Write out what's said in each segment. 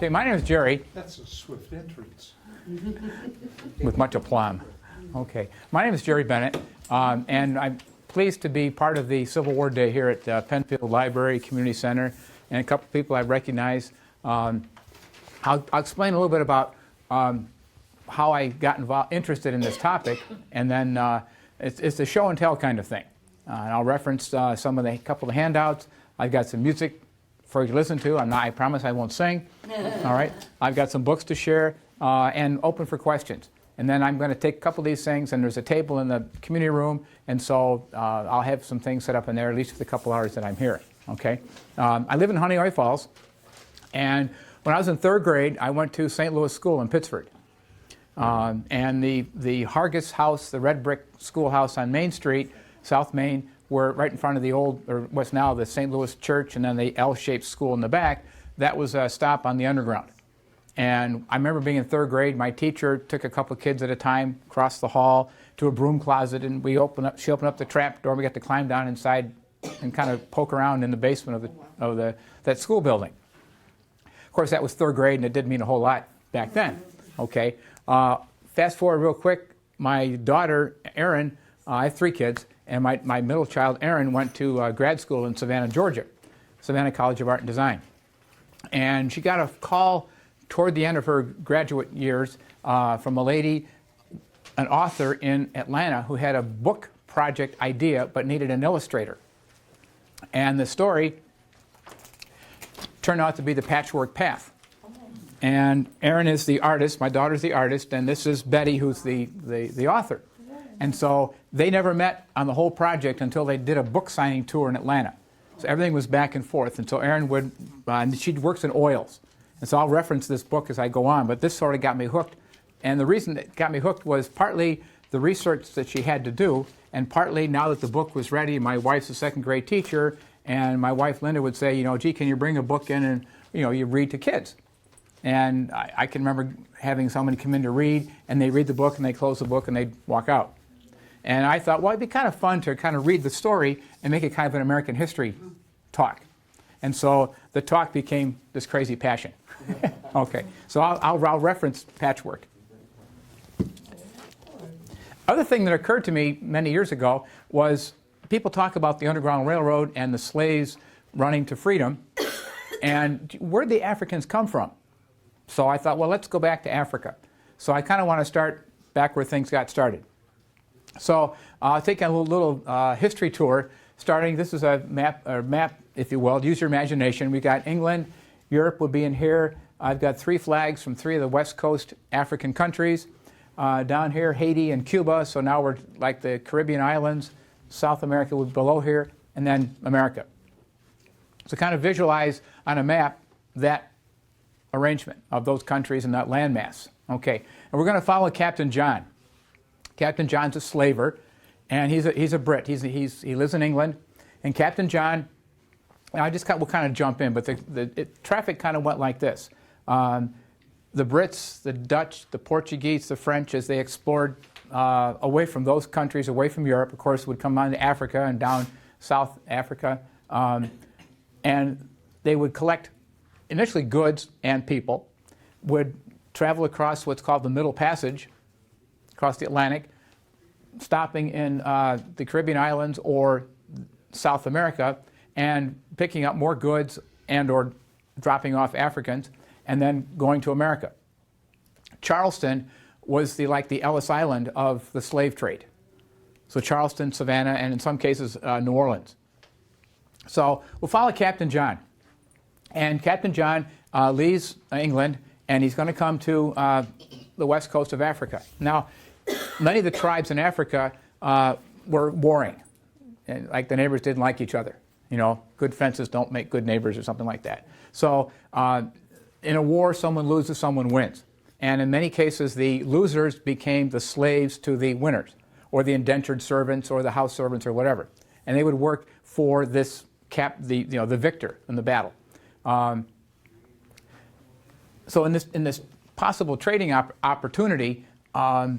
Okay, my name is Jerry. That's a swift entrance. With much aplomb. Okay, my name is Jerry Bennett, and I'm pleased to be part of the Civil War Day here at Penfield Library Community Center, and a couple of people I recognize. I'll explain a little bit about how I got interested in this topic, and then it's a show and tell kind of thing. And I'll reference some of the couple of handouts. I've got some music for you to listen to. I promise I won't sing. All right. I've got some books to share and open for questions. And then I'm going to take a couple of these things, and there's a table in the community room, and so I'll have some things set up in there at least for the couple hours that I'm here. Okay. I live in Honeoye Falls, and when I was in third grade, I went to St. Louis School in Pittsford. And the Hargis House, the red brick schoolhouse on Main Street, South Main, were right in front of the old, or what's now the St. Louis Church, and then the L-shaped school in the back. That was a stop on the Underground. And I remember being in third grade, my teacher took a couple of kids at a time across the hall to a broom closet, and she opened up the trap door. We got to climb down inside and kind of poke around in the basement of that school building. Of course, that was third grade, and it didn't mean a whole lot back then. Okay. Fast forward real quick, my daughter, Erin, I have 3 kids, and my middle child, Erin, went to grad school in Savannah, Georgia, Savannah College of Art and Design. And she got a call toward the end of her graduate years from a lady, an author in Atlanta, who had a book project idea but needed an illustrator. And the story turned out to be The Patchwork Path. And Erin is the artist, my daughter's the artist, and this is Betty, who's the author. And so they never met on the whole project until they did a book signing tour in Atlanta. So everything was back and forth. And so Erin would, she works in oils. And so I'll reference this book as I go on, but this sort of got me hooked. And the reason it got me hooked was partly the research that she had to do, and partly now that the book was ready, my wife's a second grade teacher, and my wife Linda would say, gee, can you bring a book in and, you read to kids? And I can remember having somebody come in to read, and they read the book, and they close the book, and they'd walk out. And I thought, well, it'd be kind of fun to kind of read the story and make it kind of an American history talk. And so the talk became this crazy passion. Okay, so I'll reference Patchwork. Other thing that occurred to me many years ago was people talk about the Underground Railroad and the slaves running to freedom, and where did the Africans come from? So I thought, well, let's go back to Africa. So I kind of want to start back where things got started. So I'll take a little history tour. Starting, this is a map, if you will. Use your imagination. We got England, Europe would be in here. I've got 3 flags from 3 of the West Coast African countries. Down here, Haiti and Cuba. So now we're like the Caribbean islands. South America would be below here, and then America. So kind of visualize on a map that arrangement of those countries and that landmass. Okay, and we're going to follow Captain John. Captain John's a slaver, and he's a Brit. He lives in England, and Captain John. We'll kind of jump in, but the traffic kind of went like this. The Brits, the Dutch, the Portuguese, the French, as they explored away from those countries, away from Europe, of course, would come on to Africa and down South Africa, and they would collect initially goods and people, would travel across what's called the Middle Passage, across the Atlantic, stopping in the Caribbean islands or South America, and picking up more goods and or dropping off Africans, and then going to America. Charleston was like the Ellis Island of the slave trade. So Charleston, Savannah, and in some cases New Orleans. So we'll follow Captain John. And Captain John leaves England, and he's going to come to the west coast of Africa. Now, many of the tribes in Africa were warring. And, like, the neighbors didn't like each other. Good fences don't make good neighbors or something like that. So in a war, someone loses, someone wins. And in many cases, the losers became the slaves to the winners, or the indentured servants, or the house servants, or whatever. And they would work for this the victor in the battle. So in this possible trading opportunity, I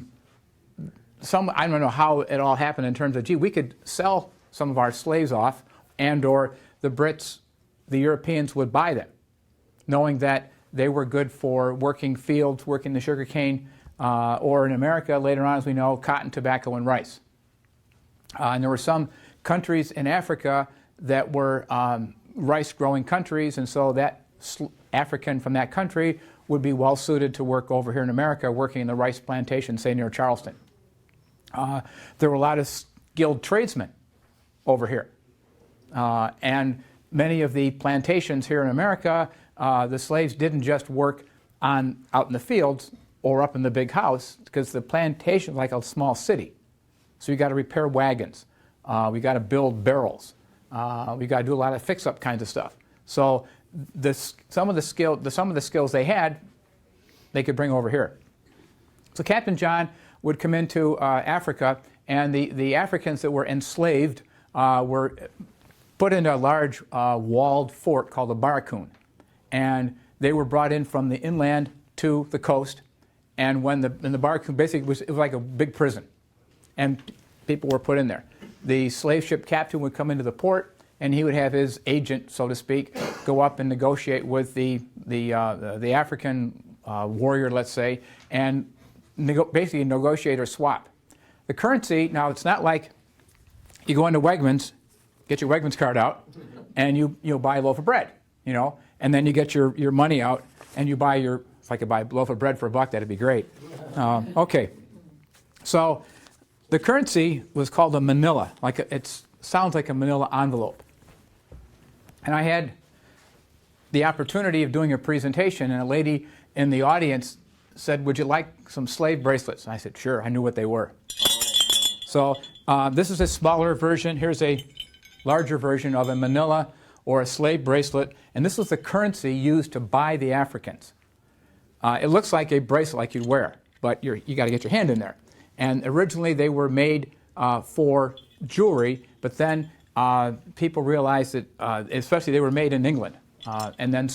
don't know how it all happened in terms of, gee, we could sell some of our slaves off, and or the Brits, the Europeans would buy them, knowing that they were good for working fields, working the sugarcane, or in America, later on, as we know, cotton, tobacco, and rice. And there were some countries in Africa that were rice-growing countries, and so that African from that country would be well suited to work over here in America, working in the rice plantation, say near Charleston. There were a lot of skilled tradesmen over here. And many of the plantations here in America, the slaves didn't just work out in the fields or up in the big house, because the plantation is like a small city. So you got to repair wagons. We got to build barrels. We got to do a lot of fix-up kinds of stuff. So some of the skills they had, they could bring over here. So Captain John would come into Africa, and the Africans that were enslaved were put into a large walled fort called the barracoon. And they were brought in from the inland to the coast. And when the barracoon basically it was like a big prison. And people were put in there. The slave ship captain would come into the port, and he would have his agent, so to speak, go up and negotiate with the African warrior, let's say, and basically negotiate or swap. The currency, now it's not like you go into Wegmans, get your Wegmans card out, and you buy a loaf of bread, and then you get your money out and you buy if I could buy a loaf of bread for $1, that'd be great. Okay, so the currency was called a manila, it sounds like a manila envelope. And I had the opportunity of doing a presentation, and a lady in the audience said, "Would you like some slave bracelets?" And I said, "Sure." I knew what they were. So this is a smaller version. Here's a larger version of a manila or a slave bracelet, and this was the currency used to buy the Africans. It looks like a bracelet like you'd wear, but you got to get your hand in there. And originally they were made for jewelry, but then people realized that, especially they were made in England, and then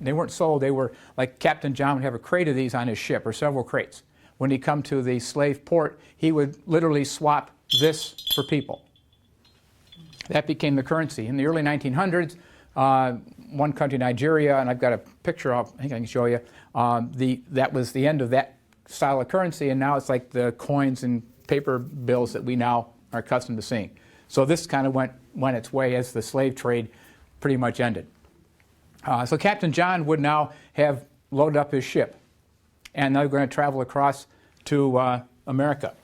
they weren't sold. They were like Captain John would have a crate of these on his ship, or several crates. When he come to the slave port, he would literally swap this for people. That became the currency. In the early 1900s, one country, Nigeria, and I've got a picture I think I can show you, that was the end of that style of currency, and now it's like the coins and paper bills that we now are accustomed to seeing. So this kind of went its way as the slave trade pretty much ended. So Captain John would now have loaded up his ship, and now we're going to travel across to America.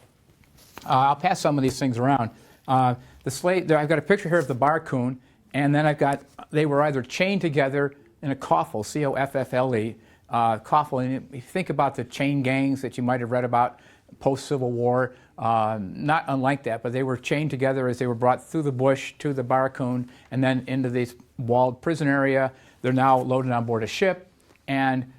I'll pass some of these things around. I've got a picture here of the barracoon, and then they were either chained together in a coffle, C-O-F-F-L-E, coffle. And if you think about the chain gangs that you might have read about post-Civil War, not unlike that, but they were chained together as they were brought through the bush to the barracoon and then into this walled prison area. They're now loaded on board a ship, and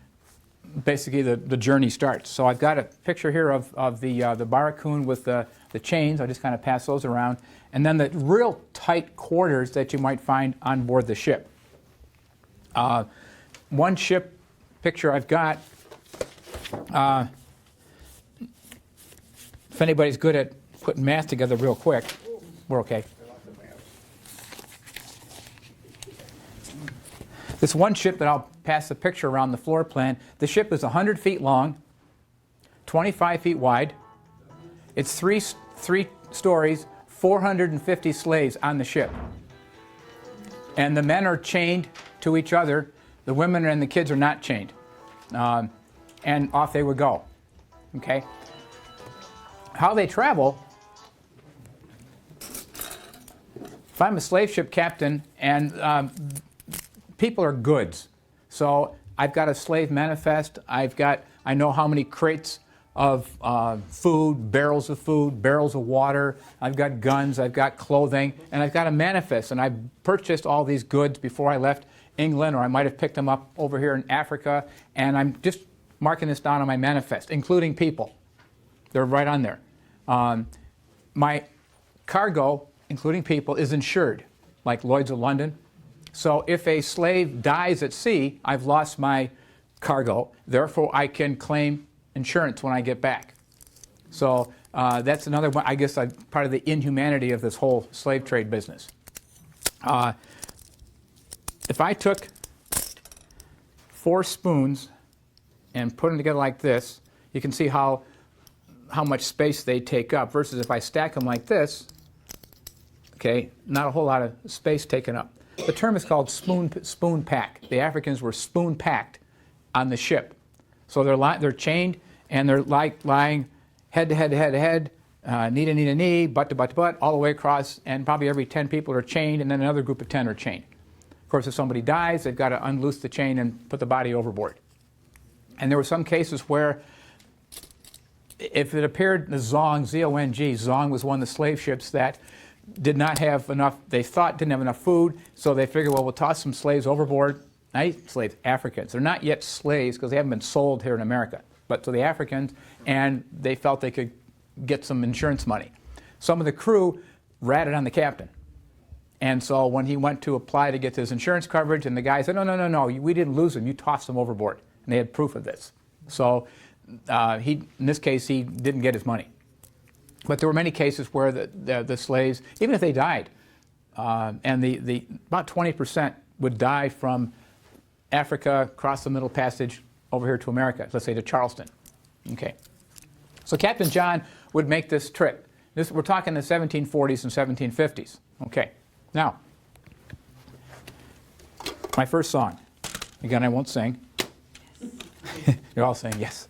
basically the journey starts. So I've got a picture here of the barracoon with the chains. I'll just kind of pass those around. And then the real tight quarters that you might find on board the ship. One ship picture I've got, if anybody's good at putting math together real quick, we're okay. This one ship that I'll pass the picture around the floor plan, the ship is 100 feet long, 25 feet wide. It's three stories, 450 slaves on the ship. And the men are chained to each other. The women and the kids are not chained. And off they would go. Okay? How they travel, if I'm a slave ship captain and people are goods. So I've got a slave manifest. I know how many crates of food, barrels of water. I've got guns, I've got clothing, and I've got a manifest. And I purchased all these goods before I left England, or I might have picked them up over here in Africa. And I'm just marking this down on my manifest, including people. They're right on there. My cargo, including people, is insured, like Lloyd's of London. So if a slave dies at sea, I've lost my cargo. Therefore, I can claim insurance when I get back. So that's another one, I guess, part of the inhumanity of this whole slave trade business. If I took 4 spoons and put them together like this, you can see how much space they take up, versus if I stack them like this, okay, not a whole lot of space taken up. The term is called spoon pack. The Africans were spoon packed on the ship. So they're chained, and they're lying head to head to head to head, knee to knee to knee, butt to butt to butt, all the way across, and probably every 10 people are chained, and then another group of 10 are chained. Of course, if somebody dies, they've got to unloose the chain and put the body overboard. And there were some cases where if it appeared the Zong, Z-O-N-G, Zong was one of the slave ships that did not have enough, they thought didn't have enough food, so they figured, well, we'll toss some slaves overboard. Not slaves, Africans. They're not yet slaves because they haven't been sold here in America, but to the Africans, and they felt they could get some insurance money. Some of the crew ratted on the captain. And so when he went to apply to get his insurance coverage, and the guy said, no, we didn't lose him, you tossed him overboard. And they had proof of this. So in this case, he didn't get his money. But there were many cases where the slaves, even if they died, and about 20% would die from Africa, across the Middle Passage, over here to America, let's say to Charleston. Okay. So Captain John would make this trip. We're talking the 1740s and 1750s. Okay. Now, my first song. Again, I won't sing. You're all saying yes.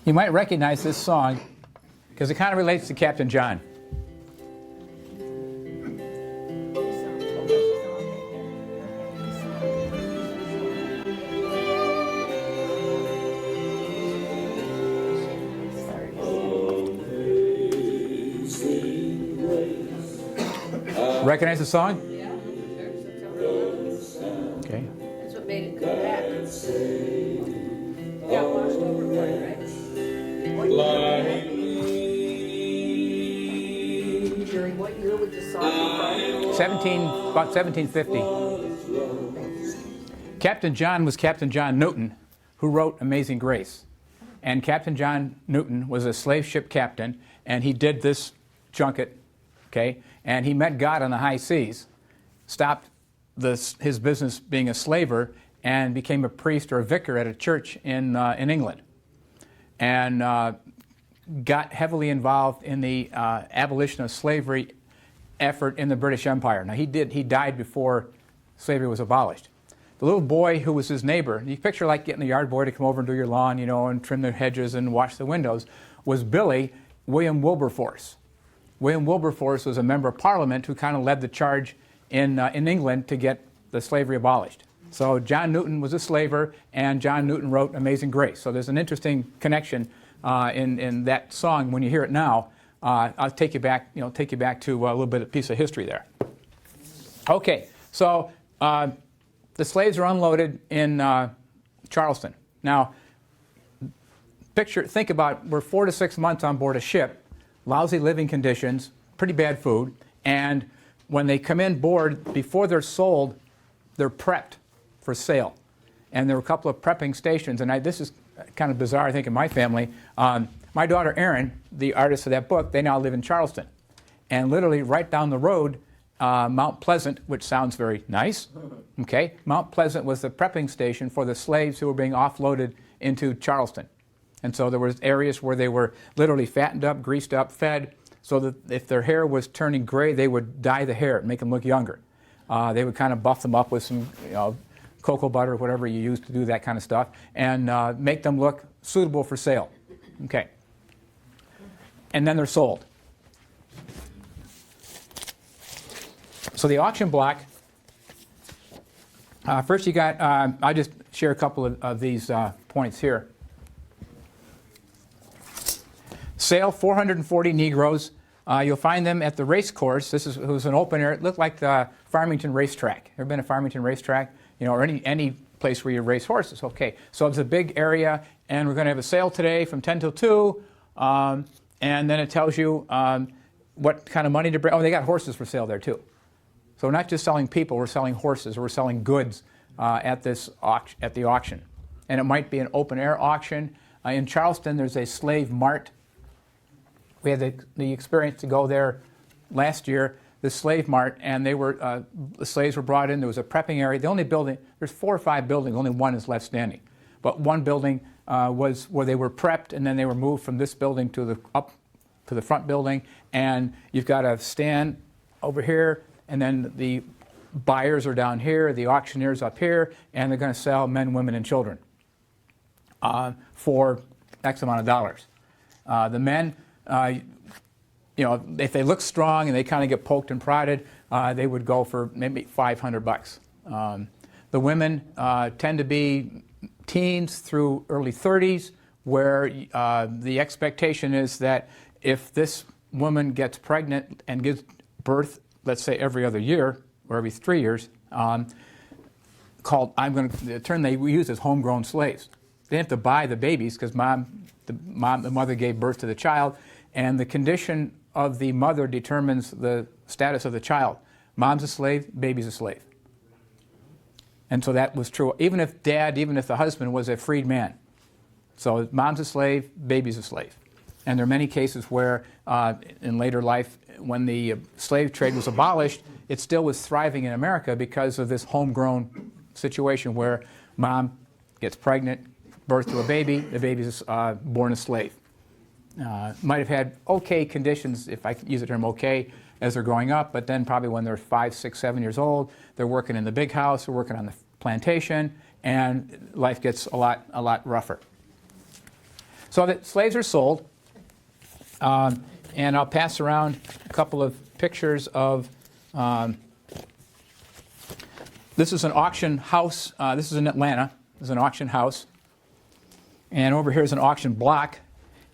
You might recognize this song because it kind of relates to Captain John. Recognize the song? Yeah, Okay. that's what made it come back. Got washed overboard, right? Jerry, what year would the song be from? About 1750. Captain John was Captain John Newton, who wrote Amazing Grace. And Captain John Newton was a slave ship captain, and he did this junket, okay? And he met God on the high seas, stopped his business being a slaver, and became a priest or a vicar at a church in England. And got heavily involved in the abolition of slavery effort in the British Empire. Now, he died before slavery was abolished. The little boy who was his neighbor, you picture like getting a yard boy to come over and do your lawn, you know, and trim the hedges and wash the windows, was William Wilberforce. William Wilberforce was a member of Parliament who kind of led the charge in England to get the slavery abolished. So John Newton was a slaver, and John Newton wrote Amazing Grace. So there's an interesting connection in that song. When you hear it now, I'll take you back to a little bit of piece of history there. Okay, so the slaves are unloaded in Charleston. Now, think about, we're 4 to 6 months on board a ship, lousy living conditions, pretty bad food, and when they come in board, before they're sold, they're prepped for sale. And there were a couple of prepping stations, and this is kind of bizarre, I think, in my family. My daughter Erin, the artist of that book, they now live in Charleston. And literally right down the road, Mount Pleasant, which sounds very nice, okay? Mount Pleasant was the prepping station for the slaves who were being offloaded into Charleston. And so there was areas where they were literally fattened up, greased up, fed, so that if their hair was turning gray, they would dye the hair and make them look younger. They would kind of buff them up with some cocoa butter, whatever you use to do that kind of stuff, and make them look suitable for sale. Okay. And then they're sold. So the auction block, first you got, I'll just share a couple of these points here. Sale, 440 Negroes. You'll find them at the race course. It was an open area. It looked like the Farmington racetrack. Ever been to Farmington racetrack? You know, or any place where you race horses. Okay, so it's a big area, and we're going to have a sale today from 10 till 2, and then it tells you what kind of money to bring. Oh, they got horses for sale there too. So we're not just selling people, we're selling horses, we're selling goods at the auction. And it might be an open air auction. In Charleston, there's a slave mart. We had the experience to go there last year. this slave mart, and they were the slaves were brought in. There was a prepping area. The only building, there's 4 or 5 buildings, only one is left standing. But one building was where they were prepped, and then they were moved from this building to the front building. And you've got a stand over here, and then the buyers are down here, the auctioneers up here, and they're going to sell men, women, and children for X amount of dollars. The men, if they look strong and they kind of get poked and prodded, they would go for maybe $500. The women tend to be teens through early 30s, where the expectation is that if this woman gets pregnant and gives birth, let's say every other year or every 3 years, the term they use is homegrown slaves. They have to buy the babies because the mother gave birth to the child, and the condition of the mother determines the status of the child. Mom's a slave, baby's a slave. And so that was true, even if the husband was a freed man. So mom's a slave, baby's a slave. And there are many cases where in later life, when the slave trade was abolished, it still was thriving in America because of this homegrown situation where mom gets pregnant, birth to a baby, the baby's born a slave. Might have had okay conditions, if I can use the term okay, as they're growing up, but then probably when they're 5, 6, 7 years old, they're working in the big house, they're working on the plantation, and life gets a lot rougher. So the slaves are sold, and I'll pass around a couple of pictures of, this is an auction house, this is in Atlanta, this is an auction house, and over here is an auction block,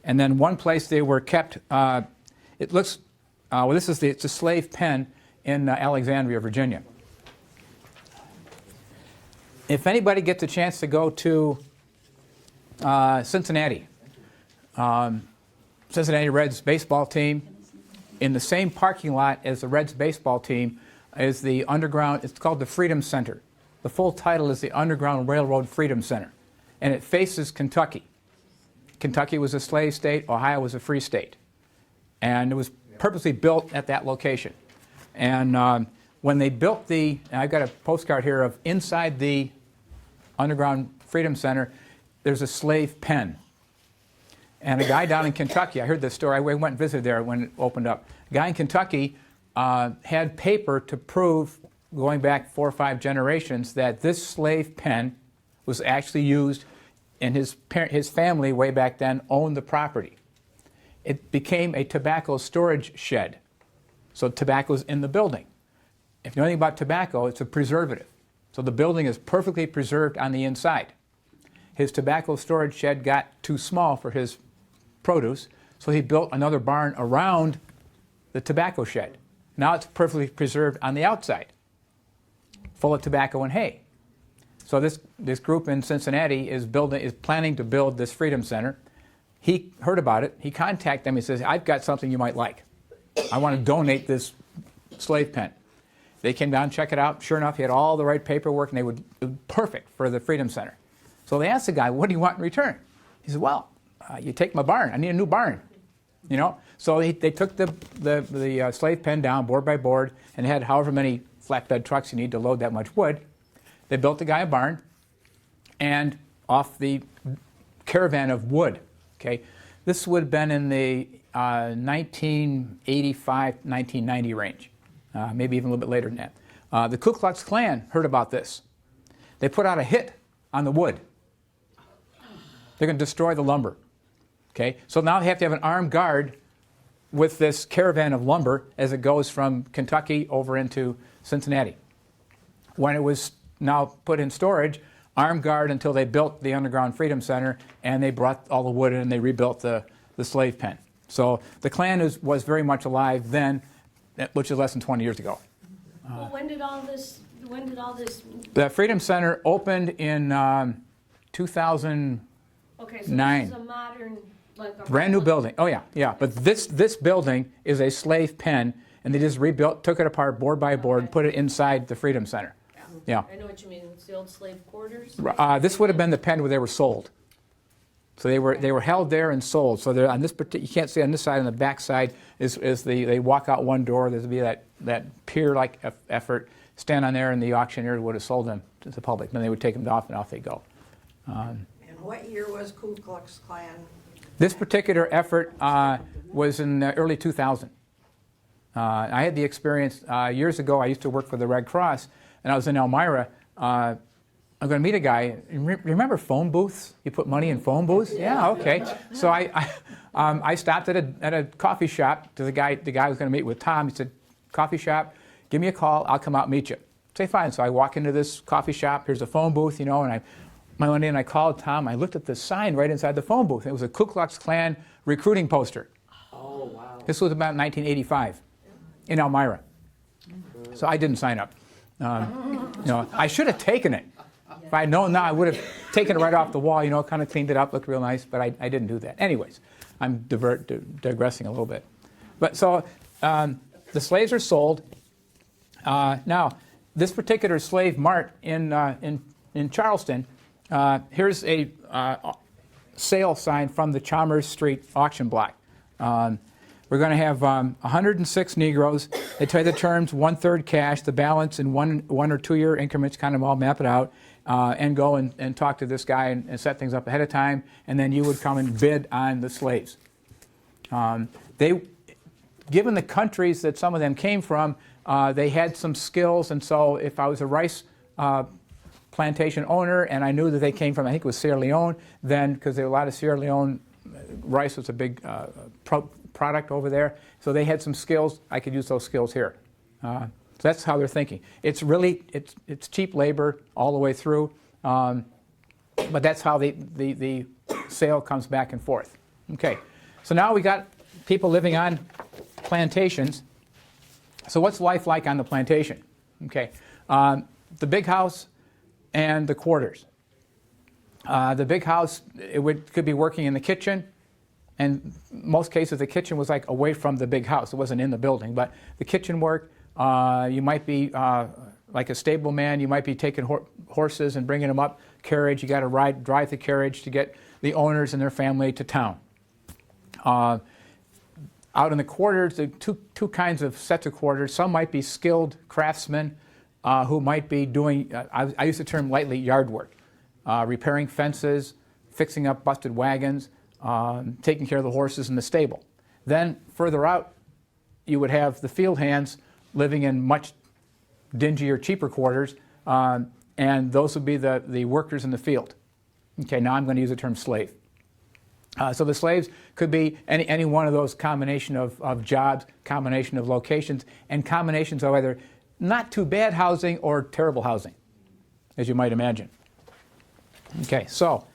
and then one place they were kept, it looks, it's a slave pen in Alexandria, Virginia. If anybody gets a chance to go to Cincinnati, Cincinnati Reds baseball team, in the same parking lot as the Reds baseball team is the underground, it's called the Freedom Center. The full title is the Underground Railroad Freedom Center, and it faces Kentucky. Kentucky was a slave state, Ohio was a free state. And it was purposely built at that location. And when they built and I've got a postcard here of inside the Underground Freedom Center, there's a slave pen. And a guy down in Kentucky, I heard this story, I went and visited there when it opened up. A guy in Kentucky had paper to prove, going back 4 or 5 generations, that this slave pen was actually used, and his family way back then owned the property. It became a tobacco storage shed. So tobacco's in the building. If you know anything about tobacco, it's a preservative. So the building is perfectly preserved on the inside. His tobacco storage shed got too small for his produce, so he built another barn around the tobacco shed. Now it's perfectly preserved on the outside, full of tobacco and hay. So this group in Cincinnati is planning to build this Freedom Center. He heard about it. He contacted them. He says, I've got something you might like. I want to donate this slave pen. They came down, check it out. Sure enough, he had all the right paperwork, and it was perfect for the Freedom Center. So they asked the guy, what do you want in return? He said, well, you take my barn. I need a new barn. So they took the slave pen down board by board and had however many flatbed trucks you need to load that much wood. They built the guy a barn, and off the caravan of wood, okay, this would have been in the 1985, 1990 range, maybe even a little bit later than that. The Ku Klux Klan heard about this. They put out a hit on the wood. They're going to destroy the lumber. Okay, so now they have to have an armed guard with this caravan of lumber as it goes from Kentucky over into Cincinnati. When it was now put in storage, armed guard until they built the Underground Freedom Center, and they brought all the wood in and they rebuilt the slave pen. So the Klan was very much alive then, which is less than 20 years ago. Well, when did all this? The Freedom Center opened in 2009. Okay, so this is a modern, like a brand new building. Oh yeah. But this building is a slave pen, and they just rebuilt, took it apart board by board, and put it inside the Freedom Center. Yeah. I know what you mean. It's the old slave quarters. This would have been the pen where they were sold. So they were held there and sold. So they're on this you can't see on this side. On the back side is they walk out one door. There'll be that pier-like effort, stand on there, and the auctioneer would have sold them to the public. Then they would take them off, and off they go. And what year was Ku Klux Klan? This particular effort was in the early 2000. I had the experience years ago. I used to work for the Red Cross, and I was in Elmira. I'm going to meet a guy. Remember phone booths? You put money in phone booths? Yeah, okay. So I stopped at a coffee shop to the guy was going to meet with Tom. He said, "Coffee shop, give me a call. I'll come out and meet you." I say, "Fine." So I walk into this coffee shop. Here's a phone booth, and I went in and I called Tom. I looked at the sign right inside the phone booth. It was a Ku Klux Klan recruiting poster. Oh, wow. This was about 1985 in Elmira. So I didn't sign up. I should have taken it. If I had known now, I would have taken it right off the wall, kind of cleaned it up, looked real nice, but I didn't do that. Anyways, I'm digressing a little bit. But so the slaves are sold. Now, this particular slave mart in Charleston, here's a sale sign from the Chalmers Street auction block. We're going to have 106 Negroes. They tell you the terms, 1/3 cash, the balance in one or 2 year increments, kind of all map it out, and go and talk to this guy and set things up ahead of time, and then you would come and bid on the slaves. Given the countries that some of them came from, they had some skills, and so if I was a rice plantation owner and I knew that they came from, I think it was Sierra Leone, then, because there were a lot of Sierra Leone, rice was a big product over there, so they had some skills. I could use those skills here. So that's how they're thinking. It's really, it's cheap labor all the way through, but that's how the sale comes back and forth. Okay, so now we got people living on plantations. So what's life like on the plantation? Okay, the big house and the quarters. The big house, could be working in the kitchen, and most cases the kitchen was like away from the big house. It wasn't in the building, but the kitchen work. You might be like a stable man. You might be taking horses and bringing them up carriage. You got to drive the carriage to get the owners and their family to town. Out in the quarters, there are two kinds of sets of quarters. Some might be skilled craftsmen who might be doing, I use the term lightly, yard work, repairing fences, fixing up busted wagons, taking care of the horses in the stable. Then further out, you would have the field hands living in much dingier, cheaper quarters, and those would be the workers in the field. Okay, now I'm going to use the term slave. So the slaves could be any one of those combination of jobs, combination of locations, and combinations of either not too bad housing or terrible housing, as you might imagine. Okay, so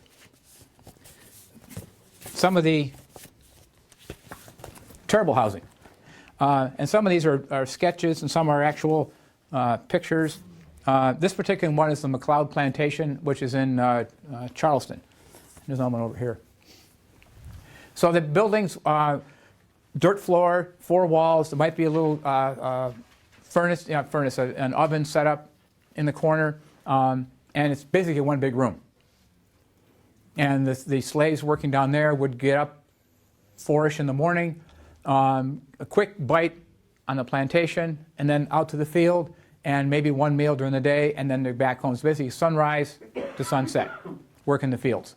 some of the terrible housing. And some of these are sketches and some are actual pictures. This particular one is the McLeod Plantation, which is in Charleston. There's another one over here. So the buildings, dirt floor, 4 walls. There might be a little an oven set up in the corner, and it's basically one big room. And the slaves working down there would get up 4-ish in the morning, a quick bite on the plantation, and then out to the field, and maybe one meal during the day, and then they're back home. It's basically sunrise to sunset, work in the fields.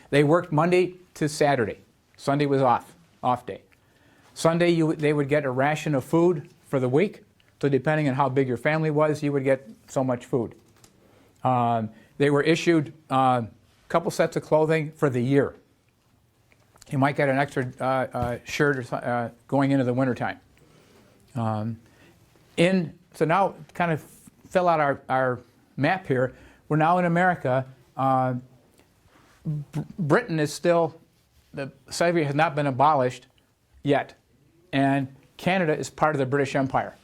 They worked Monday to Saturday. Sunday was off day. Sunday they would get a ration of food for the week. So depending on how big your family was, you would get so much food. They were issued a couple sets of clothing for the year. You might get an extra shirt or going into the wintertime. So now, kind of fill out our map here. We're now in America. Britain is still, slavery has not been abolished yet, and Canada is part of the British Empire.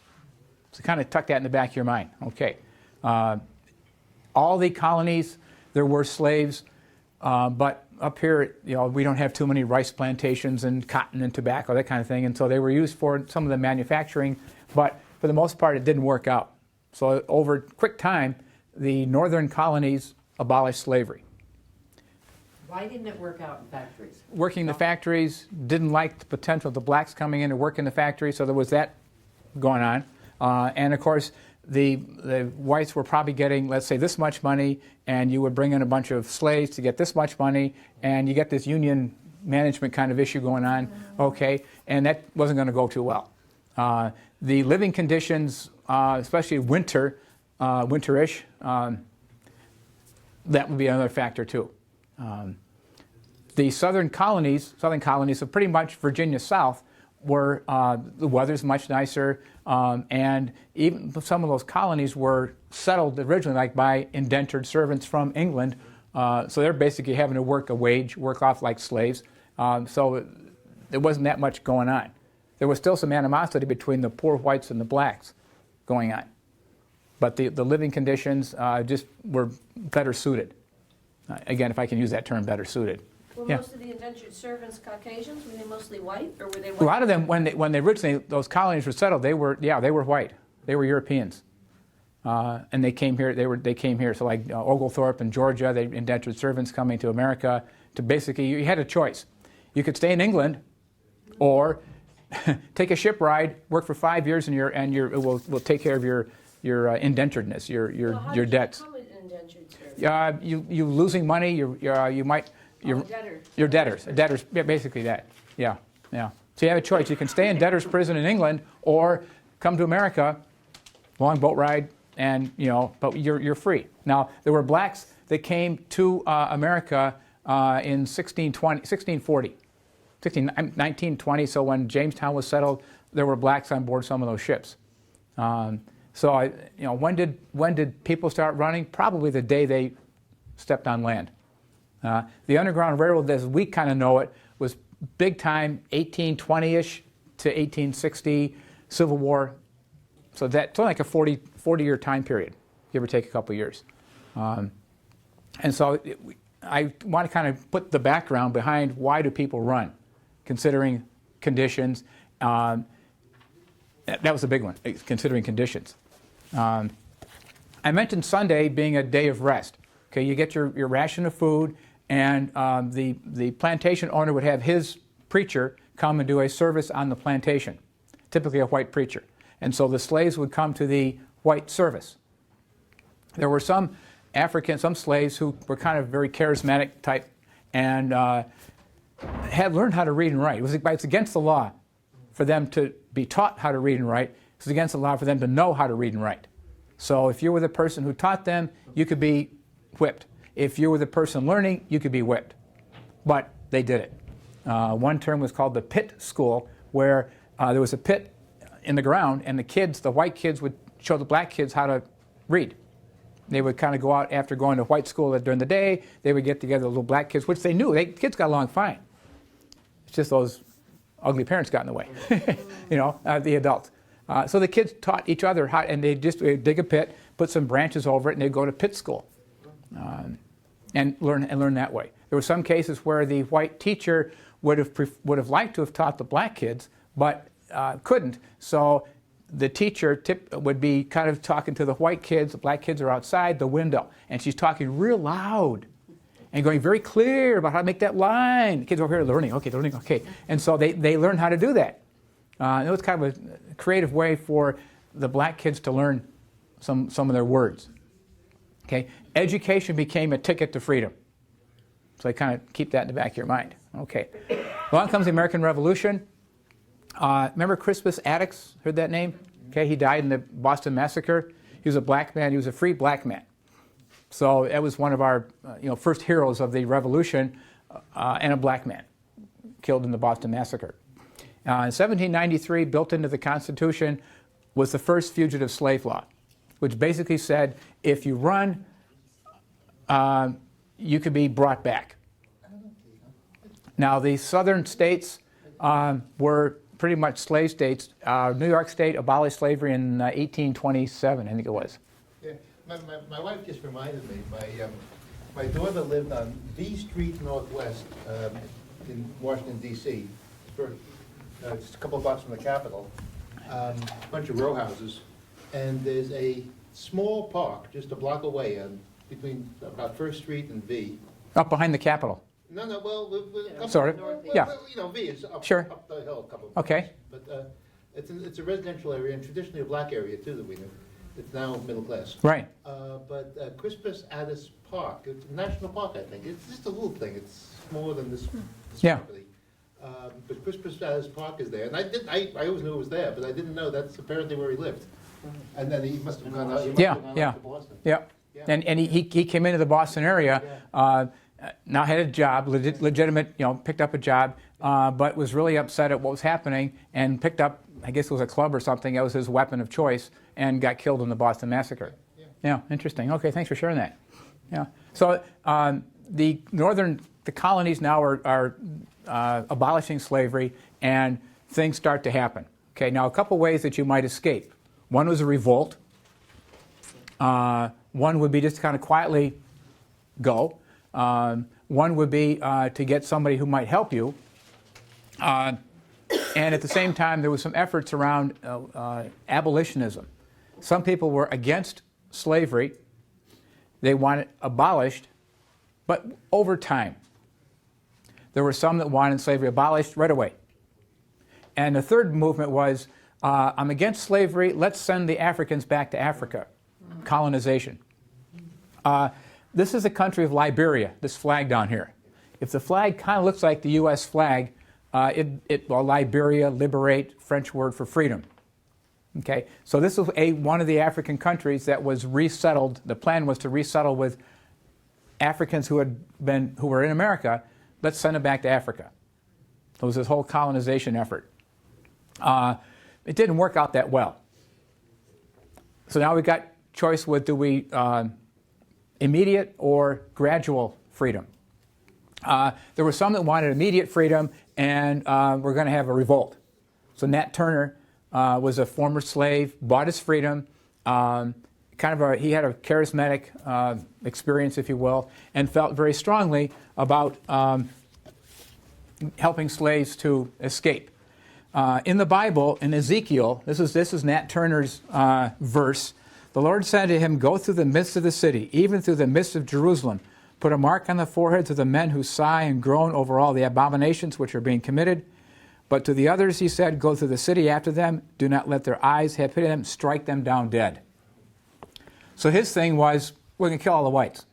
So kind of tuck that in the back of your mind. Okay. All the colonies, there were slaves, but up here, we don't have too many rice plantations and cotton and tobacco, that kind of thing, and so they were used for some of the manufacturing, but for the most part, it didn't work out. So over quick time, the northern colonies abolished slavery. Why didn't it work out in factories? Working the factories, didn't like the potential of the blacks coming in to work in the factory, so there was that going on. And of course, the whites were probably getting, let's say, this much money, and you would bring in a bunch of slaves to get this much money, and you get this union management kind of issue going on, okay, and that wasn't going to go too well. The living conditions, especially winterish, that would be another factor too. The southern colonies, so pretty much Virginia South, were the weather's much nicer, and even some of those colonies were settled originally like by indentured servants from England, so they're basically having to work a wage, work off like slaves. So there wasn't that much going on. There was still some animosity between the poor whites and the blacks going on, but the living conditions just were better suited. Again, if I can use that term, better suited. Were Yeah. most of the indentured servants Caucasians? Were they mostly white, or were they white? A lot of them, when they originally, those colonies were settled, they were white. They were Europeans. And they came here, they came here. So like Oglethorpe in Georgia, they indentured servants coming to America to basically, you had a choice. You could stay in England or take a ship ride, work for 5 years, and we'll take care of your indenturedness, your debts. How did you become an indentured servant? You losing money, you're debtors, yeah, basically that, yeah. So you have a choice. You can stay in debtor's prison in England or come to America, long boat ride, and but you're free. Now there were blacks that came to America in 1920. So when Jamestown was settled, there were blacks on board some of those ships. So when did people start running? Probably the day they stepped on land. The Underground Railroad, as we kind of know it, was big time 1820-ish to 1860, Civil War. So that's only like a 40-year time period, give or take a couple years. And so I want to kind of put the background behind why do people run, considering conditions. That was a big one, considering conditions. I mentioned Sunday being a day of rest. Okay, you get your ration of food, and the plantation owner would have his preacher come and do a service on the plantation, typically a white preacher. And so the slaves would come to the white service. There were some slaves who were kind of very charismatic type and had learned how to read and write. It's against the law for them to be taught how to read and write. It's against the law for them to know how to read and write. So if you were the person who taught them, you could be whipped. If you were the person learning, you could be whipped. But they did it. One term was called the pit school, where there was a pit in the ground, and the white kids would show the black kids how to read. They would kind of go out after going to white school during the day. They would get together, the little black kids, which they knew. Kids got along fine. It's just those ugly parents got in the way, the adults. So the kids taught each other how, and they'd dig a pit, put some branches over it, and they'd go to pit school and learn that way. There were some cases where the white teacher would have liked to have taught the black kids, but couldn't. So the teacher would be kind of talking to the white kids. The black kids are outside the window, and she's talking real loud and going very clear about how to make that line. The kids over here are learning, okay. And so they learn how to do that. It was kind of a creative way for the black kids to learn some of their words. Okay, education became a ticket to freedom. So I kind of keep that in the back of your mind. Okay, along comes the American Revolution. Remember Crispus Attucks? Heard that name? Okay, he died in the Boston Massacre. He was a black man. He was a free black man. So that was one of our first heroes of the Revolution, and a black man killed in the Boston Massacre. In 1793, built into the Constitution, was the first fugitive slave law, which basically said if you run, you could be brought back. Now, the southern states were pretty much slave states. New York State abolished slavery in 1827, I think it was. Yeah, my wife just reminded me, my daughter lived on V Street Northwest in Washington, D.C. Just a couple of blocks from the Capitol, a bunch of row houses, and there's a small park just a block away between about First Street and V. Up behind the Capitol. No, well, Sort of, well, yeah. V is up, Sure. up the hill a couple of Okay. blocks. But It's a residential area and traditionally a black area too that we knew. It's now middle class. Right. But Crispus Attucks Park, it's a national park, I think. It's just a little thing. It's smaller than this Yeah. property. But Crispus Attucks Park is there, and I always knew it was there, but I didn't know that's apparently where he lived. And then he must have gone out, he must Yeah, have gone yeah. out to Boston. Yeah. Yeah. And he came into the Boston area, now had a job, legitimate, picked up a job, but was really upset at what was happening and picked up, I guess it was a club or something, that was his weapon of choice, and got killed in the Boston Massacre. Yeah, interesting. Okay, thanks for sharing that. Yeah. So the colonies now are abolishing slavery, and things start to happen. Okay, now a couple ways that you might escape. One was a revolt. One would be just kind of quietly go. One would be to get somebody who might help you. And at the same time, there was some efforts around abolitionism. Some people were against slavery. They want it abolished, but over time. There were some that wanted slavery abolished right away. And the third movement was, I'm against slavery, let's send the Africans back to Africa. Colonization. This is the country of Liberia, this flag down here. If the flag kind of looks like the U.S. flag, Liberia, liberate, French word for freedom. Okay, so this was one of the African countries that was resettled. The plan was to resettle with Africans who were in America. Let's send them back to Africa. It was this whole colonization effort. It didn't work out that well. So now we got choice with, do we immediate or gradual freedom? There were some that wanted immediate freedom, and we're going to have a revolt. So Nat Turner was a former slave, bought his freedom, he had a charismatic experience, if you will, and felt very strongly about helping slaves to escape. In the Bible, in Ezekiel, this is Nat Turner's verse, the Lord said to him, go through the midst of the city, even through the midst of Jerusalem. Put a mark on the foreheads of the men who sigh and groan over all the abominations which are being committed. But to the others he said, go through the city after them. Do not let their eyes have pity on them. Strike them down dead. So his thing was, we're going to kill all the whites.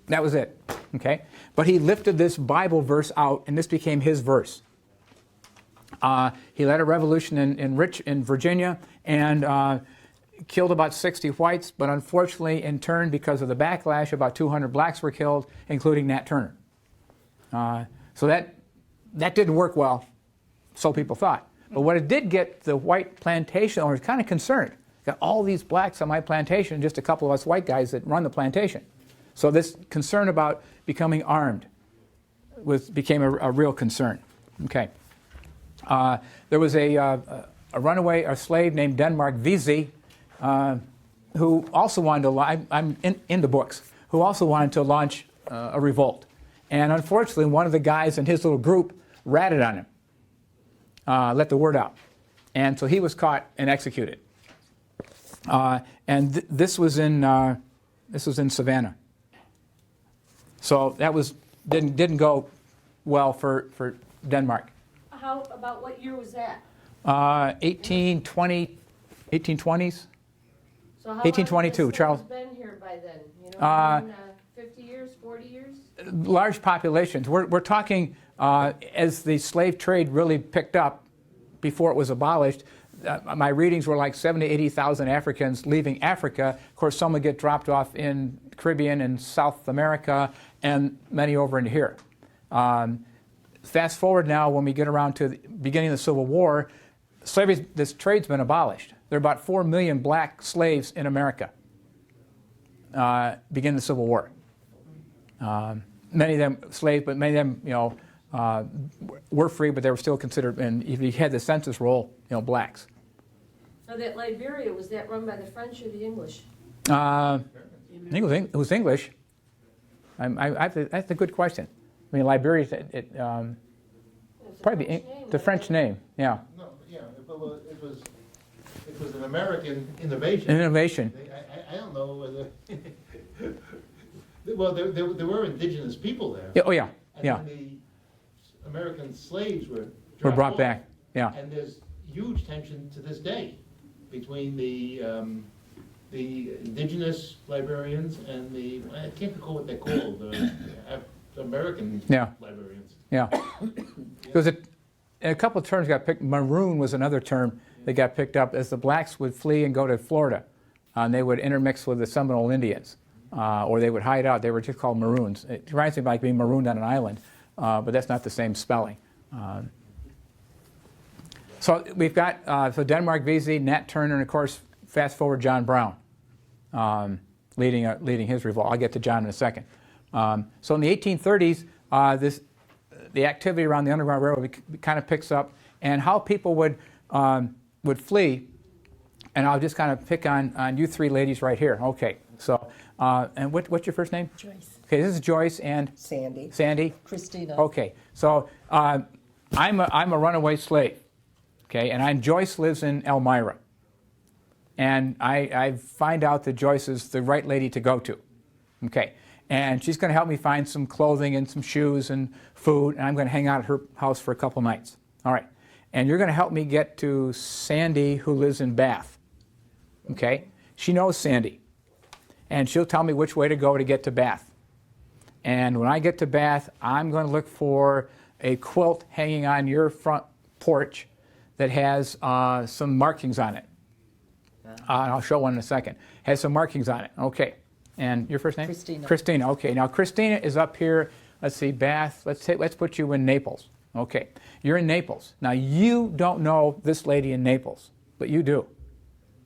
That was it. Okay? But he lifted this Bible verse out, and this became his verse. He led a revolution in Virginia, and killed about 60 whites, but unfortunately, in turn, because of the backlash, about 200 blacks were killed, including Nat Turner. So that didn't work well, so people thought. But what it did get the white plantation owners kind of concerned. Got all these blacks on my plantation, just a couple of us white guys that run the plantation. So this concern about becoming armed became a real concern. Okay. There was a runaway, a slave named Denmark Vesey, who also wanted to, I'm in the books, who also wanted to launch a revolt. And unfortunately, one of the guys in his little group ratted on him, let the word out. And so he was caught and executed. And this was in Savannah. So that didn't go well for Denmark. How about what year was that? 1820s. So how 1822, long has Charles. been here by then? 50 years, 40 years? Large populations. We're talking as the slave trade really picked up before it was abolished. My readings were like 70,000 to 80,000 Africans leaving Africa. Of course, some would get dropped off in Caribbean and South America, and many over into here. Fast forward now, when we get around to the beginning of the Civil War, slavery, this trade's been abolished. There are about 4 million black slaves in America. Begin the Civil War. Many of them slaves, but many of them, were free, but they were still considered, and if you had the census roll, blacks. Now that Liberia, was that run by the French or the English? I think it was English. That's a good question. I mean, Liberia, probably the French name, yeah. No, yeah, well, it was an American innovation. An innovation. I don't know whether, well, there were indigenous people there. Yeah, oh, yeah, And yeah. then the American slaves were Were brought off. back, yeah. And huge tension to this day between the indigenous librarians and I can't recall what they're called, the American Yeah. librarians. Yeah. Because a couple of terms got picked. Maroon was another term that got picked up as the blacks would flee and go to Florida. And they would intermix with the Seminole Indians, or they would hide out. They were just called maroons. It reminds me of like being marooned on an island, but that's not the same spelling. So we've got so Denmark Vesey, Nat Turner, and of course, fast forward John Brown, leading his revolt. I'll get to John in a second. So in the 1830s, the activity around the Underground Railroad kind of picks up, and how people would flee. And I'll just kind of pick on you three ladies right here. Okay. So, and what's your first name? Joyce. Okay, this is Joyce and Sandy. Sandy. Christina. Okay. So I'm a runaway slave. Okay, and Joyce lives in Elmira. And I find out that Joyce is the right lady to go to. Okay. And she's going to help me find some clothing and some shoes and food, and I'm going to hang out at her house for a couple nights. All right. And you're going to help me get to Sandy, who lives in Bath. Okay? She knows Sandy. And she'll tell me which way to go to get to Bath. And when I get to Bath, I'm going to look for a quilt hanging on your front porch that has some markings on it. I'll show one in a second. Has some markings on it. Okay. And your first name? Christina. Christina. Okay. Now Christina is up here. Let's see, Bath. Let's put you in Naples. Okay. You're in Naples. Now you don't know this lady in Naples, but you do.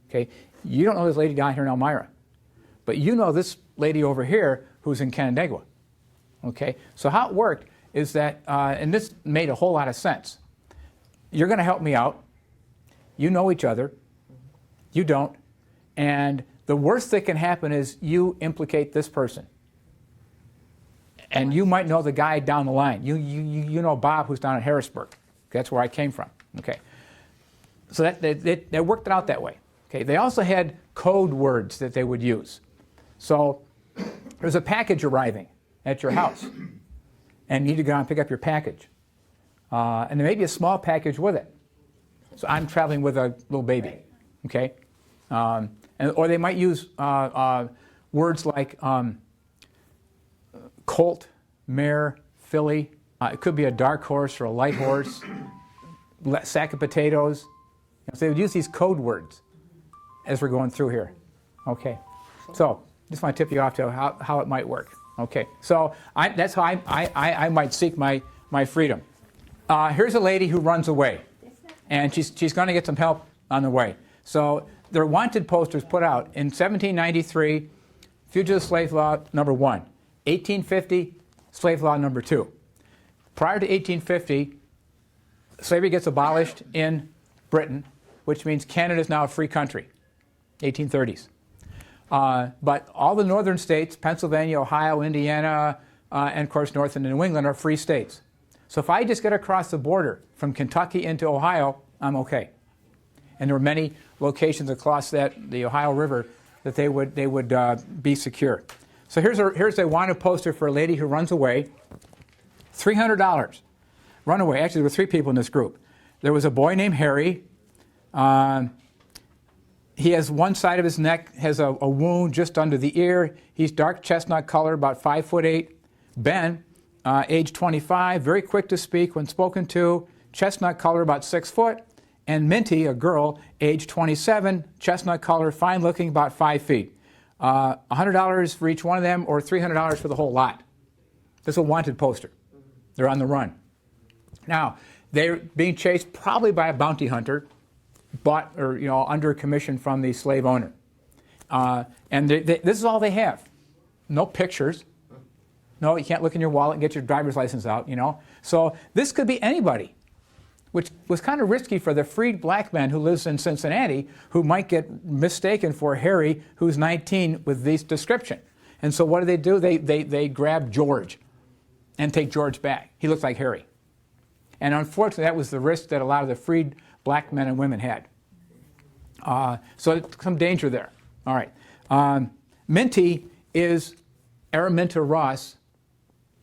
Okay. You don't know this lady down here in Elmira, but you know this lady over here who's in Canandaigua. Okay. So how it worked is that, and this made a whole lot of sense. You're going to help me out. You know each other. You don't. And the worst that can happen is you implicate this person. And you might know the guy down the line. You know Bob, who's down in Harrisburg. That's where I came from. Okay. So they worked it out that way. Okay. They also had code words that they would use. So there's a package arriving at your house, and you need to go and pick up your package. And there may be a small package with it. So I'm traveling with a little baby. Okay. Or they might use words like colt, mare, filly. It could be a dark horse or a light horse, sack of potatoes. So they would use these code words as we're going through here. Okay. So just want to tip you off to how it might work. Okay. So that's how I might seek my freedom. Here's a lady who runs away, and she's going to get some help on the way. So there are wanted posters put out in 1793, Fugitive Slave Law number 1, 1850, Slave Law number 2. Prior to 1850, slavery gets abolished in Britain, which means Canada is now a free country, 1830s. But all the northern states, Pennsylvania, Ohio, Indiana, and of course North and New England are free states. So if I just get across the border from Kentucky into Ohio, I'm okay. And there were many locations across the Ohio River that they would be secure. So here's a wanted poster for a lady who runs away. $300. Runaway. Actually, there were 3 people in this group. There was a boy named Harry. He has one side of his neck has a wound just under the ear. He's dark chestnut color, about 5'8". Ben, age 25, very quick to speak when spoken to, chestnut color, about 6 foot. And Minty, a girl, age 27, chestnut color, fine looking, about 5 feet. $100 for each one of them, or $300 for the whole lot. This is a wanted poster. They're on the run. Now, they're being chased probably by a bounty hunter, bought or under commission from the slave owner. And this is all they have. No pictures. No, you can't look in your wallet and get your driver's license out. So this could be anybody, which was kind of risky for the freed black man who lives in Cincinnati, who might get mistaken for Harry, who's 19, with this description. And so what do? They grab George and take George back. He looks like Harry. And unfortunately, that was the risk that a lot of the freed black men and women had. So some danger there. All right. Minty is Araminta Ross,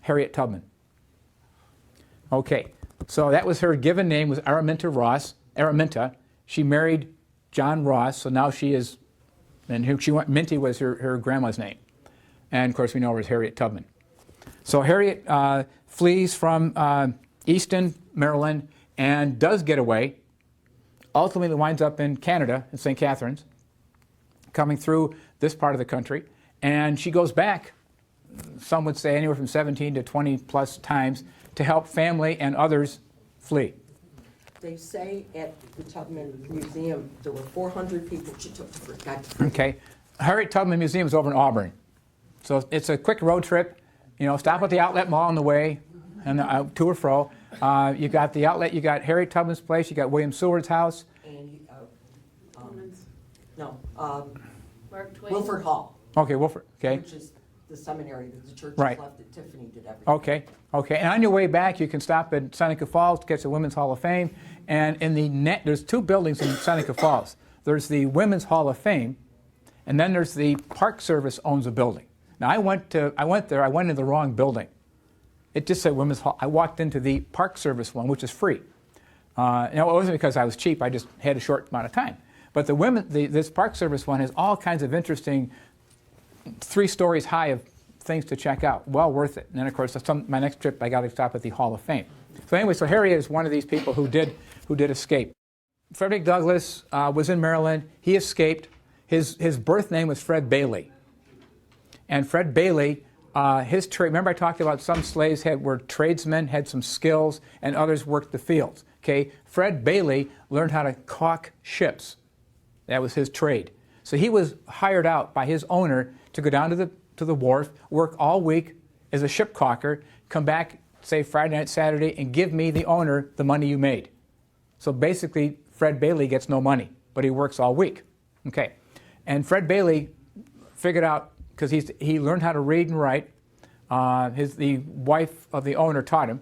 Harriet Tubman. Okay. So that was her given name, was Araminta Ross. Araminta. She married John Ross, so now she is, and Minty was her grandma's name. And of course we know her as Harriet Tubman. So Harriet flees from Easton, Maryland, and does get away. Ultimately winds up in Canada, in St. Catharines, coming through this part of the country. And she goes back, some would say anywhere from 17 to 20 plus times, to help family and others flee. They say at the Tubman Museum, there were 400 people she took to free. Okay. Harriet Tubman Museum is over in Auburn. So it's a quick road trip. You know, stop at the outlet mall on the way, and to or fro. You got the outlet, you got Harriet Tubman's place, you got William Seward's house. And, Mark Twain. Wilford Hall, Okay, Wilford, okay. which is the seminary that the church Right. has left that Tiffany did everything. Okay, okay. And on your way back, you can stop at Seneca Falls to catch the Women's Hall of Fame. And in the there's two buildings in Seneca Falls. There's the Women's Hall of Fame, and then there's the Park Service owns a building. Now I went there, I went into the wrong building. It just said Women's Hall. I walked into the Park Service one, which is free. Now it wasn't because I was cheap. I just had a short amount of time. But this Park Service one has all kinds of interesting, 3 stories high of things to check out. Well worth it. And then of course, my next trip, I got to stop at the Hall of Fame. So anyway, so Harriet is one of these people who did escape. Frederick Douglass was in Maryland. He escaped. His birth name was Fred Bailey. And Fred Bailey, his trade, remember I talked about some slaves were tradesmen, had some skills, and others worked the fields. Okay, Fred Bailey learned how to caulk ships. That was his trade. So he was hired out by his owner to go down to the wharf, work all week as a ship caulker, come back, say Friday night, Saturday, and give me, the owner, the money you made. So basically, Fred Bailey gets no money, but he works all week. Okay, and Fred Bailey figured out, because he learned how to read and write. The wife of the owner taught him.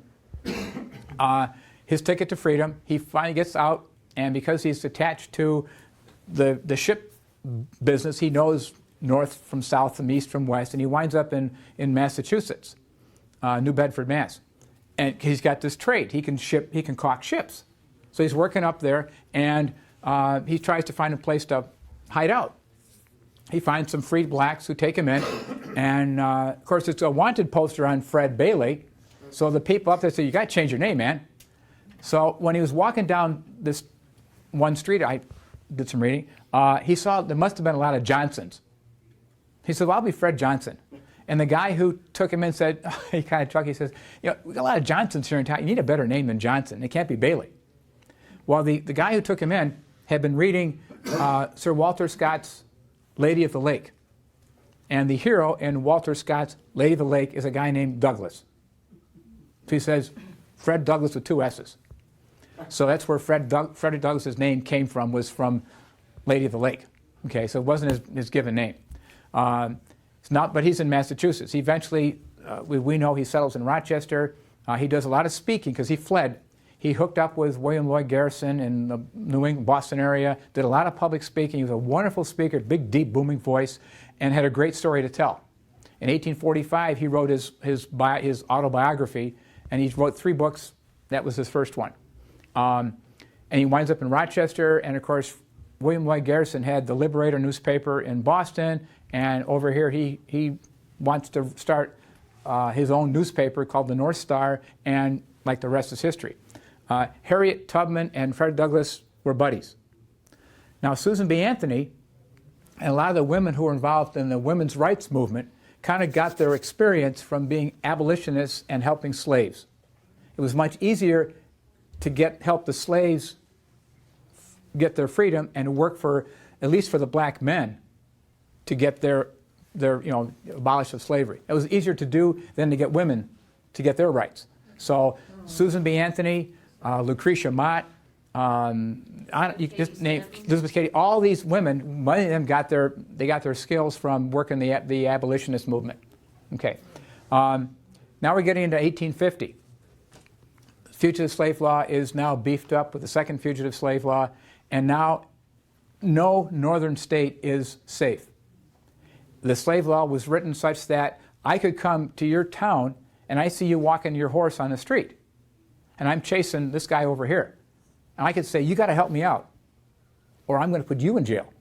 His ticket to freedom. He finally gets out, and because he's attached to the ship business, he knows north from south, from east from west, and he winds up in Massachusetts, New Bedford, Mass. And he's got this trade. He can caulk ships. So he's working up there, and he tries to find a place to hide out. He finds some freed blacks who take him in, and of course it's a wanted poster on Fred Bailey, so the people up there say, you got to change your name, man. So when he was walking down this one street, I did some reading, he saw there must have been a lot of Johnsons. He said, well, I'll be Fred Johnson. And the guy who took him in said, he kind of chuckled, he says, you know, we got a lot of Johnsons here in town, you need a better name than Johnson, it can't be Bailey. Well, the guy who took him in had been reading Sir Walter Scott's Lady of the Lake. And the hero in Walter Scott's Lady of the Lake is a guy named Douglas. So he says, Fred Douglass with 2 S's. So that's where Frederick Douglass's name came from, was from Lady of the Lake. Okay, so it wasn't his given name. It's not, but he's in Massachusetts. He eventually, we know he settles in Rochester. He does a lot of speaking because he fled. He hooked up with William Lloyd Garrison in the New England, Boston area, did a lot of public speaking. He was a wonderful speaker, big, deep, booming voice, and had a great story to tell. In 1845, he wrote his autobiography, and he wrote 3 books. That was his first one. And he winds up in Rochester, and of course, William Lloyd Garrison had the Liberator newspaper in Boston, and over here he wants to start his own newspaper called the North Star, and like the rest is history. Harriet Tubman and Fred Douglass were buddies. Now, Susan B. Anthony and a lot of the women who were involved in the women's rights movement kind of got their experience from being abolitionists and helping slaves. It was much easier to help the slaves get their freedom and work for, at least for the black men, to get their abolish of slavery. It was easier to do than to get women to get their rights. So Susan B. Anthony, Lucretia Mott, you just name Elizabeth Cady. All these women, many of them got their skills from working the abolitionist movement. Okay, now we're getting into 1850. Fugitive slave law is now beefed up with the second fugitive slave law, and now no northern state is safe. The slave law was written such that I could come to your town and I see you walking your horse on the street, and I'm chasing this guy over here. And I could say, you got to help me out, or I'm going to put you in jail.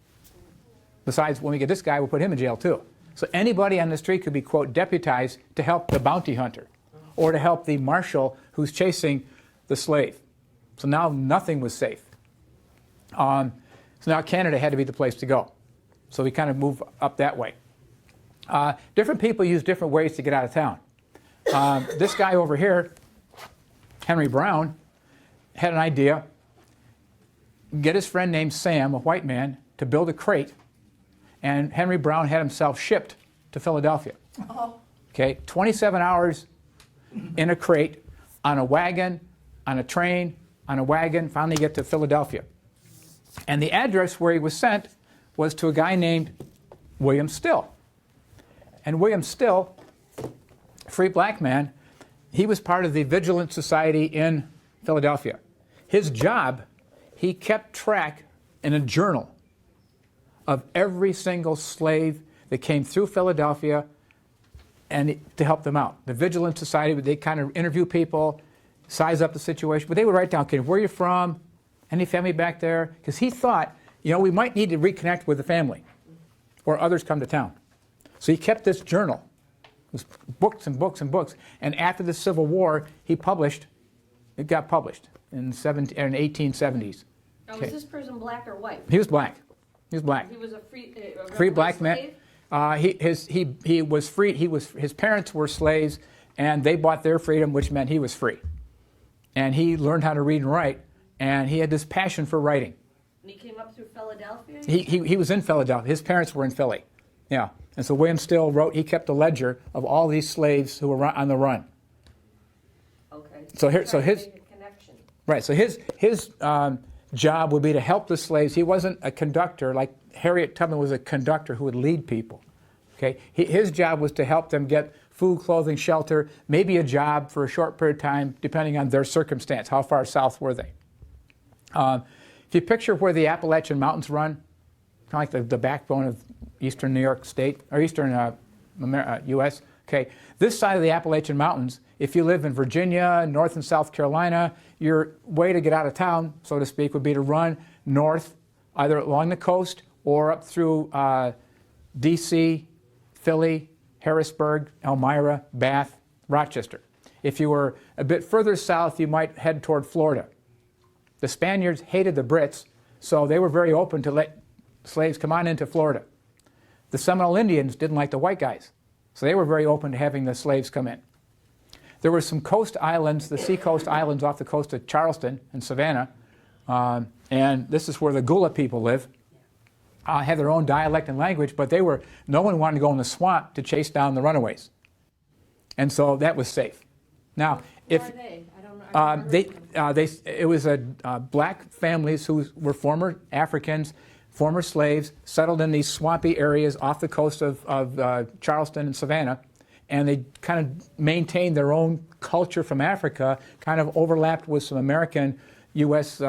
Besides, when we get this guy, we'll put him in jail too. So anybody on the street could be, quote, deputized to help the bounty hunter or to help the marshal who's chasing the slave. So now nothing was safe. So now Canada had to be the place to go. So we kind of move up that way. Different people use different ways to get out of town. This guy over here, Henry Brown, had an idea. Get his friend named Sam, a white man, to build a crate, and Henry Brown had himself shipped to Philadelphia. Okay, 27 hours in a crate, on a wagon, on a train, on a wagon, finally get to Philadelphia. And the address where he was sent was to a guy named William Still. And William Still, free black man, he was part of the Vigilant Society in Philadelphia. His job, he kept track in a journal of every single slave that came through Philadelphia and to help them out. The Vigilant Society, they kind of interview people, size up the situation, but they would write down, okay, where are you from? Any family back there? Because he thought, you know, we might need to reconnect with the family or others come to town. So he kept this journal. It was books and books and books. And after the Civil War, he published, it got published in 1870s. Now, Okay. was this person black or white? He was black. He was black. He was a Free black man. slave? He was free. His parents were slaves, and they bought their freedom, which meant he was free. And he learned how to read and write, and he had this passion for writing. And he came up through Philadelphia? He was in Philadelphia. His parents were in Philly. Yeah. And so William Still wrote, he kept a ledger of all these slaves who were on the run. Okay. So I'm here- so trying to his- make a connection. Right. So his job would be to help the slaves. He wasn't a conductor like Harriet Tubman was a conductor who would lead people. Okay. His job was to help them get food, clothing, shelter, maybe a job for a short period of time, depending on their circumstance. How far south were they? If you picture where the Appalachian Mountains run, kind of like the backbone of eastern New York State, or eastern U.S., okay, this side of the Appalachian Mountains, if you live in Virginia, North and South Carolina, your way to get out of town, so to speak, would be to run north, either along the coast or up through D.C., Philly, Harrisburg, Elmira, Bath, Rochester. If you were a bit further south, you might head toward Florida. The Spaniards hated the Brits, so they were very open to let slaves come on into Florida. The Seminole Indians didn't like the white guys, so they were very open to having the slaves come in. There were some coast islands, the seacoast islands off the coast of Charleston and Savannah, and this is where the Gula people live. Have their own dialect and language, but no one wanted to go in the swamp to chase down the runaways. And so that was safe. Now, Who are they? I don't know. it was black families who were former Africans, former slaves, settled in these swampy areas off the coast of Charleston and Savannah, and they kind of maintained their own culture from Africa, kind of overlapped with some American U.S.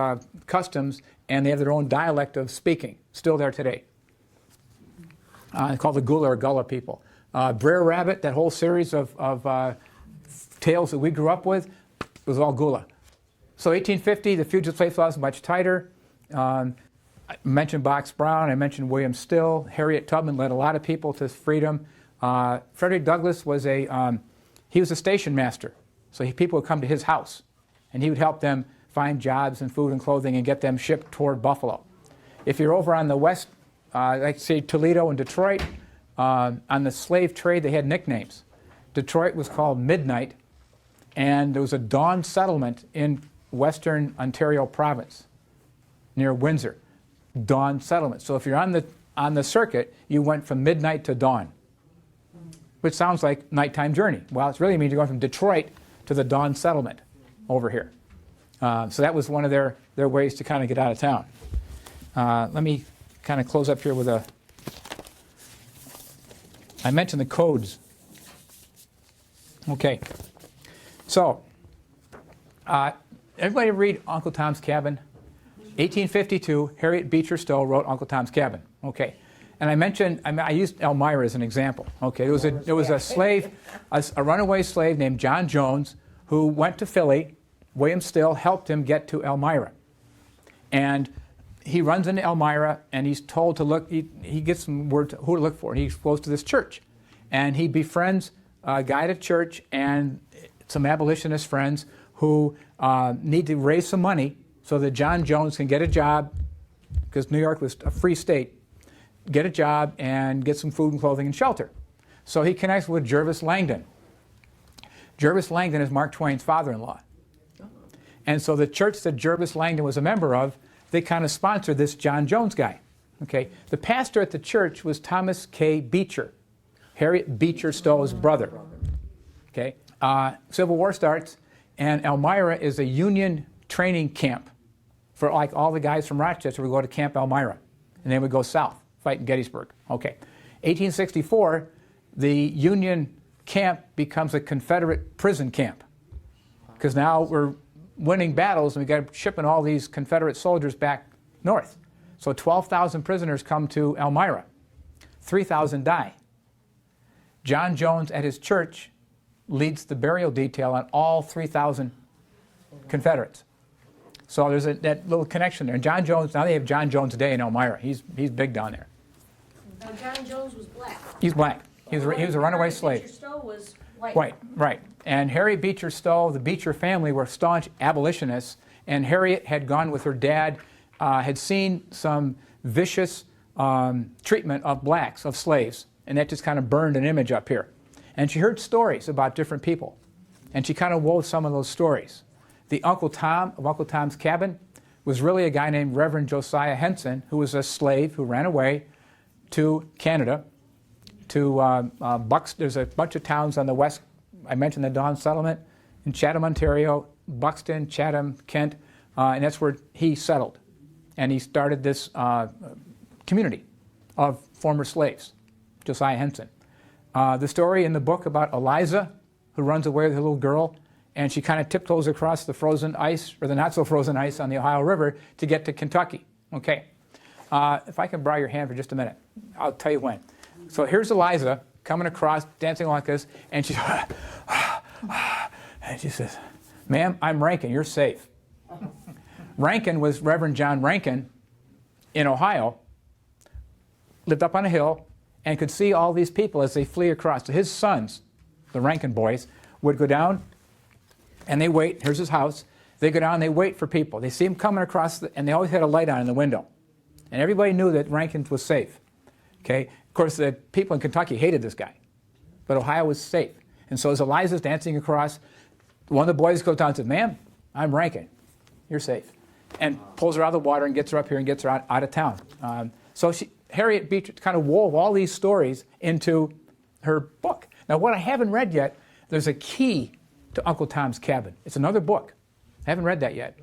Customs, and they have their own dialect of speaking, still there today. Called the Gula or Gullah people. Brer Rabbit, that whole series of tales that we grew up with, was all Gula. So 1850, the fugitive slave law was much tighter. I mentioned Box Brown, I mentioned William Still. Harriet Tubman led a lot of people to freedom. Frederick Douglass was he was a station master. So people would come to his house, and he would help them find jobs and food and clothing and get them shipped toward Buffalo. If you're over on the west, like say Toledo and Detroit, on the slave trade, they had nicknames. Detroit was called Midnight, and there was a dawn settlement in western Ontario province near Windsor. Dawn settlement. So if you're on the circuit, you went from midnight to dawn, which sounds like nighttime journey. Well, it really means you're going from Detroit to the dawn settlement over here. So that was one of their ways to kind of get out of town. Let me kind of close up here with I mentioned the codes. Okay. So, everybody read Uncle Tom's Cabin? 1852, Harriet Beecher Stowe wrote Uncle Tom's Cabin. Okay. And I used Elmira as an example. Okay. There was a slave, a runaway slave named John Jones who went to Philly. William Still helped him get to Elmira. And he runs into Elmira, and he's told to look, he gets some word to who to look for. And he goes to this church, and he befriends a guy at a church and some abolitionist friends who need to raise some money so that John Jones can get a job, because New York was a free state, get a job and get some food and clothing and shelter. So he connects with Jervis Langdon. Jervis Langdon is Mark Twain's father-in-law. And so the church that Jervis Langdon was a member of, they kind of sponsored this John Jones guy. Okay? The pastor at the church was Thomas K. Beecher, Harriet Beecher Stowe's brother. Okay? Civil War starts, and Elmira is a Union training camp for like all the guys from Rochester would go to Camp Elmira, and they would go south, fight in Gettysburg. Okay. 1864, the Union camp becomes a Confederate prison camp, because now we're winning battles and we got shipping all these Confederate soldiers back north. So 12,000 prisoners come to Elmira. 3,000 die. John Jones at his church leads the burial detail on all 3,000 Confederates. So there's that little connection there. And John Jones, now they have John Jones Day in Elmira. He's big down there. Now, John Jones was black. He's black. He was a runaway Harriet slave. Beecher Stowe was white. White, right. And Harriet Beecher Stowe, the Beecher family were staunch abolitionists, and Harriet had gone with her dad, had seen some vicious treatment of blacks, of slaves, and that just kind of burned an image up here. And she heard stories about different people, and she kind of wove some of those stories. The Uncle Tom of Uncle Tom's Cabin was really a guy named Reverend Josiah Henson, who was a slave who ran away to Canada, to there's a bunch of towns on the west. I mentioned the Dawn Settlement in Chatham, Ontario, Buxton, Chatham, Kent, and that's where he settled. And he started this community of former slaves, Josiah Henson. The story in the book about Eliza, who runs away with her little girl, and she kind of tiptoes across the frozen ice, or the not-so-frozen ice on the Ohio River to get to Kentucky. Okay. If I can borrow your hand for just a minute, I'll tell you when. So here's Eliza coming across, dancing like this, and she says, "Ma'am, I'm Rankin. You're safe." Rankin was Reverend John Rankin in Ohio, lived up on a hill, and could see all these people as they flee across. So his sons, the Rankin boys, would go down, and they wait. Here's his house. They go down, they wait for people. They see him coming across, and they always had a light on in the window. And everybody knew that Rankin was safe. Okay? Of course, the people in Kentucky hated this guy, but Ohio was safe. And so as Eliza's dancing across, one of the boys goes down and says, "Ma'am, I'm Rankin. You're safe." And pulls her out of the water and gets her up here and gets her out of town. So Harriet Beecher kind of wove all these stories into her book. Now, what I haven't read yet, there's a key to Uncle Tom's Cabin. It's another book. I haven't read that yet.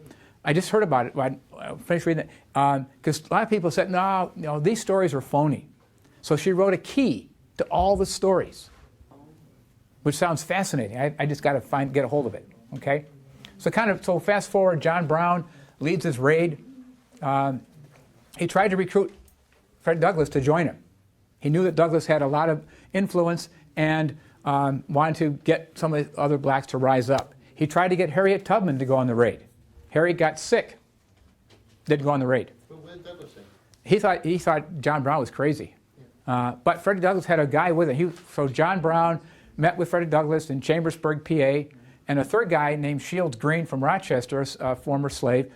I just heard about it. I finished reading it. Because a lot of people said, no, these stories are phony. So she wrote a key to all the stories, which sounds fascinating. I just got to get a hold of it. Okay? So fast forward, John Brown leads his raid. He tried to recruit Fred Douglass to join him. He knew that Douglass had a lot of influence and wanted to get some of the other blacks to rise up. He tried to get Harriet Tubman to go on the raid. Harriet got sick, didn't go on the raid. What did Douglas say? He thought John Brown was crazy. But Freddie Douglass had a guy with him. So John Brown met with Freddie Douglass in Chambersburg, PA, and a third guy named Shields Green from Rochester, a former slave,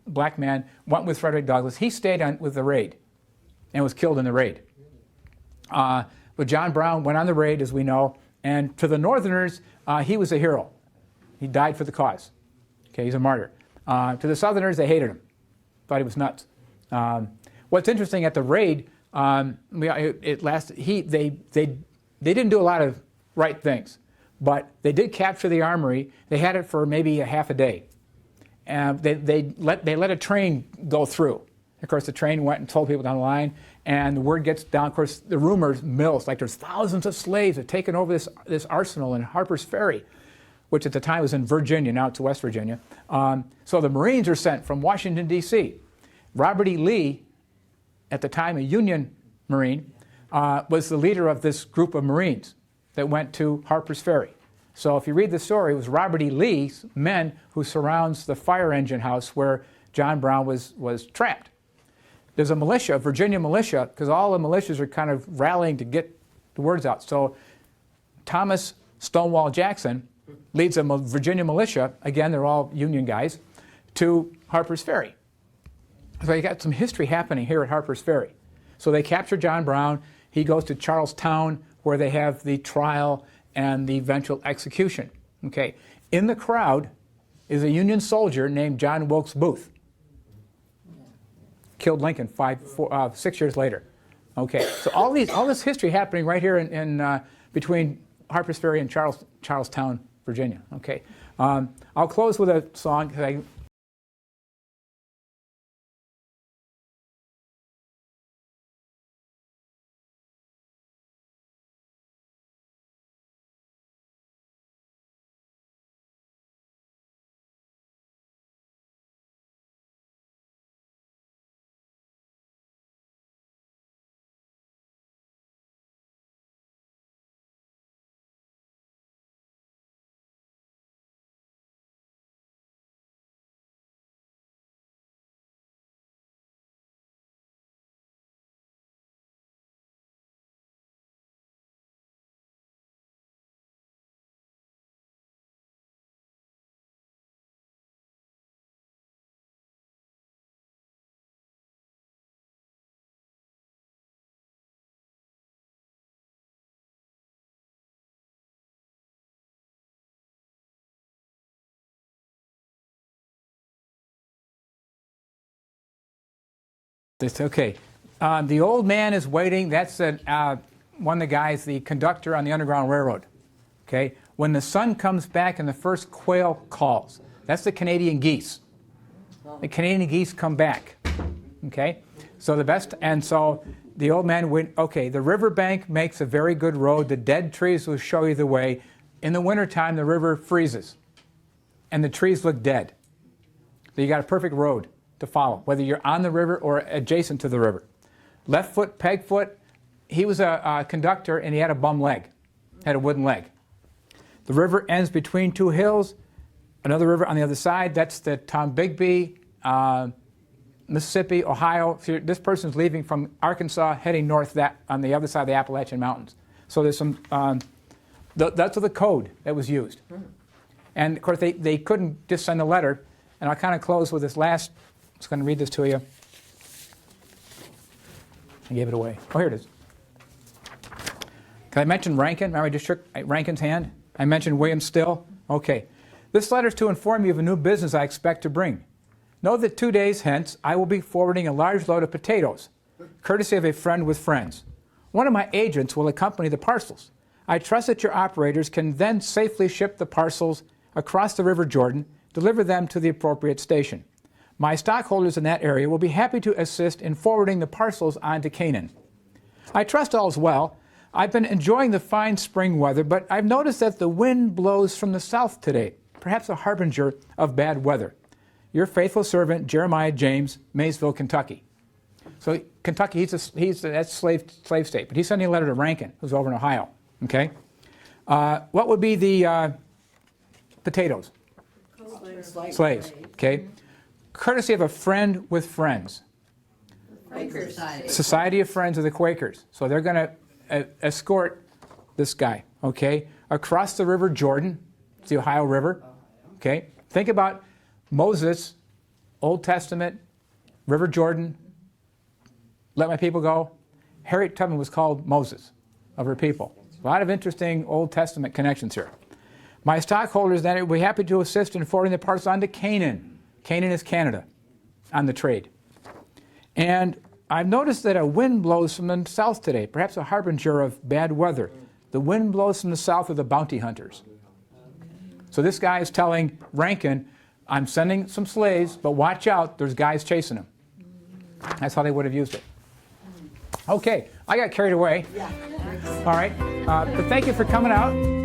black man, went with Frederick Douglass. He stayed on with the raid and was killed in the raid. But John Brown went on the raid, as we know, and to the Northerners, he was a hero. He died for the cause. Okay, he's a martyr. To the Southerners, they hated him, thought he was nuts. What's interesting at the raid, it lasted. They didn't do a lot of right things, but they did capture the armory. They had it for maybe a half a day, and they let a train go through. Of course, the train went and told people down the line, and the word gets down. Of course, the rumors mills like there's thousands of slaves have taken over this arsenal in Harper's Ferry, which at the time was in Virginia. Now it's West Virginia. So the Marines are sent from Washington, D.C. Robert E. Lee, at the time a Union Marine, was the leader of this group of Marines that went to Harper's Ferry. So if you read the story, it was Robert E. Lee's men who surrounds the fire engine house where John Brown was trapped. There's a militia, a Virginia militia, because all the militias are kind of rallying to get the words out. So Thomas Stonewall Jackson leads a Virginia militia, again, they're all Union guys, to Harper's Ferry. So you got some history happening here at Harper's Ferry. So they capture John Brown. He goes to Charlestown, where they have the trial and the eventual execution. Okay. In the crowd is a Union soldier named John Wilkes Booth. Killed Lincoln 6 years later. Okay. So all this history happening right here in between Harper's Ferry and Charlestown, Virginia. Okay. I'll close with a song. Okay. The old man is waiting. That's one of the guys, the conductor on the Underground Railroad. Okay. When the sun comes back and the first quail calls, that's the Canadian geese. The Canadian geese come back. Okay. So the old man went, okay, the riverbank makes a very good road. The dead trees will show you the way. In the wintertime, the river freezes and the trees look dead. So you got a perfect road to follow, whether you're on the river or adjacent to the river. Left foot, peg foot. He was a conductor and he had a bum leg, had a wooden leg. The river ends between two hills. Another river on the other side, that's the Tombigbee, Mississippi, Ohio. So this person's leaving from Arkansas, heading north on the other side of the Appalachian Mountains. So there's some, that's the code that was used. And of course they couldn't just send a letter. And I'll kind of close with this last, I'm just going to read this to you. I gave it away. Oh, here it is. Can I mention Rankin? Remember I just shook Rankin's hand? I mentioned William Still. Okay. This letter is to inform you of a new business I expect to bring. Know that 2 days hence I will be forwarding a large load of potatoes, courtesy of a friend with friends. One of my agents will accompany the parcels. I trust that your operators can then safely ship the parcels across the River Jordan, deliver them to the appropriate station. My stockholders in that area will be happy to assist in forwarding the parcels on to Canaan. I trust all is well. I've been enjoying the fine spring weather, but I've noticed that the wind blows from the south today, perhaps a harbinger of bad weather. Your faithful servant, Jeremiah James, Maysville, Kentucky. So Kentucky, that's slave state, but he's sending a letter to Rankin, who's over in Ohio. Okay. What would be the potatoes? Slaves. Okay. Courtesy of a friend with friends. Quaker Society. Society of Friends of the Quakers. So they're going to escort this guy, okay, across the River Jordan. It's the Ohio River. Okay. Think about Moses, Old Testament, River Jordan, let my people go. Harriet Tubman was called Moses of her people. A lot of interesting Old Testament connections here. My stockholders then will be happy to assist in forwarding the parcels on to Canaan. Canaan is Canada on the trade. And I've noticed that a wind blows from the south today, perhaps a harbinger of bad weather. The wind blows from the south of the bounty hunters. So this guy is telling Rankin, I'm sending some slaves, but watch out, there's guys chasing them. That's how they would have used it. Okay, I got carried away. Yeah. All right, but thank you for coming out.